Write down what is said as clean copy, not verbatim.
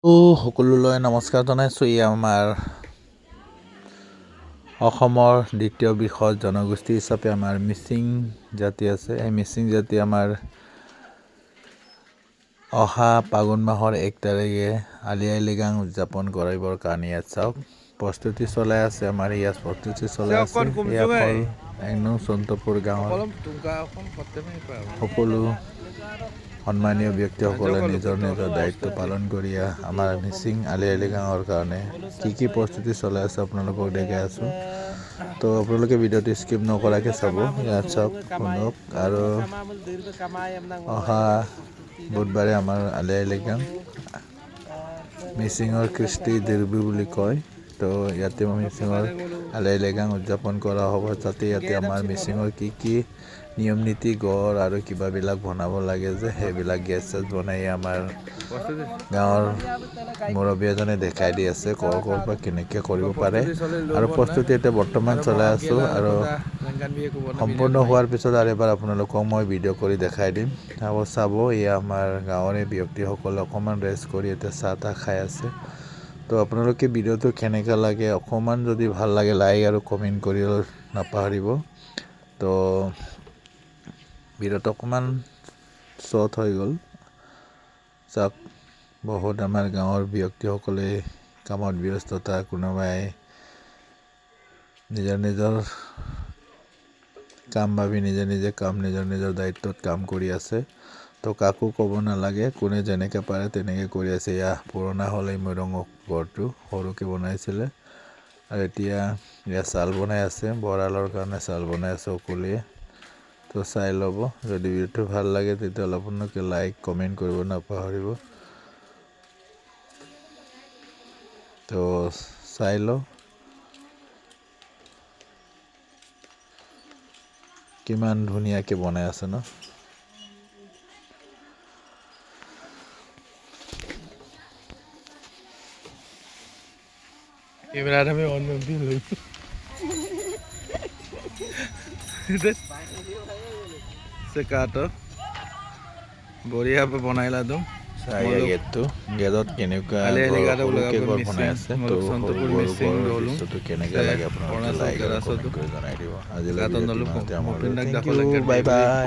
সকলোলৈ নমস্কাৰ জনাইছোঁ। ই আমাৰ অসমৰ দ্বিতীয় বৃহৎ জনগোষ্ঠী হিচাপে আমাৰ মিচিং জাতি আছে। এই মিচিং জাতি আমাৰ অহা ফাগুন মাহৰ 1 তাৰিখে আলি আই লৃগাং উদযাপন কৰিবৰ কাৰণে ইয়াত চাওক প্ৰস্তুতি চলাই আছে। আমাৰ ইয়াত প্ৰস্তুতি চলাই আছে। এয়া অকল 1 নং চন্তপুৰ গাঁৱৰ সকলো সন্মানীয় ব্যক্তিসকলে নিজৰ নিজৰ দায়িত্ব পালন কৰি আমাৰ মিচিং আলি আই লৃগাঙৰ কাৰণে কি প্ৰস্তুতি চলাই আছে আপোনালোকক দেখাই আছোঁ। তো আপোনালোকে ভিডিঅ'টো স্কিপ নকৰাকৈ চাব। ইয়াত চাওক শুনক। আৰু অহা বুধবাৰে আমাৰ আলি আই লৃগাং মিচিঙৰ কৃষ্টি দিৰবি বুলি কয়। তো ইয়াতে মিচিঙৰ আলি আই লৃগাং উদযাপন কৰা হ'ব। তাতে ইয়াতে আমাৰ মিচিঙৰ কি নিয়ম নীতি গড় আৰু কিবাবিলাক বনাব লাগে যে সেইবিলাক গেছ বনাই আমাৰ গাঁৱৰ মুৰব্বী এজনে দেখাই দি আছে ক'ৰ পৰা কেনেকৈ কৰিব পাৰে। আৰু প্ৰস্তুতি এতিয়া বৰ্তমান চলাই আছোঁ। আৰু সম্পূৰ্ণ হোৱাৰ পিছত আৰু এবাৰ আপোনালোকক মই ভিডিঅ' কৰি দেখাই দিম। আকৌ চাব। এয়া আমাৰ গাঁৱৰে ব্যক্তিসকলে অকণমান ৰেষ্ট কৰি এতিয়া চাহ তাহ খাই আছে। তো আপোনালোকে ভিডিঅ'টো কেনেকৈ লাগে অকণমান যদি ভাল লাগে লাইক আৰু কমেণ্ট কৰি নাপাহৰিব। তো ভিডিঅ'টো অকণমান শ্বৰ্ট হৈ গ'ল। চাওক বহুত আমাৰ গাঁৱৰ ব্যক্তিসকলে কামত ব্যস্ততা, কোনোবাই নিজৰ কাম ভাবি নিজে কাম নিজৰ দায়িত্বত কাম কৰি আছে। তো কাকো ক'ব নালাগে, কোনে যেনেকৈ পাৰে তেনেকৈ কৰি আছে। এয়া পুৰণা হ'ল এই মৈৰং ঘৰটো সৰুকৈ বনাইছিলে। আৰু এতিয়া এয়া চাল বনাই আছে, ভঁৰালৰ কাৰণে চাল বনাই আছে সকলোৱে। তো চাই ল'ব। যদি ভিডিঅ'টো ভাল লাগে তেতিয়াহ'লে আপোনালোকে লাইক কমেণ্ট কৰিব নাপাহৰিব। তো চাই লওঁ কিমান ধুনীয়াকৈ বনাই আছে ন। कैमरा में ऑन में भी लो से काटो बढ़िया पे बनाइला तुम गेटটো গেটত কেনেকুৱা বনাই আছে। তো কেনেকৈ লাগে আপোনালোকে লাইক আৰু কমেণ্ট কৰি জনাই দিব। আজিলৈ বাই বাই।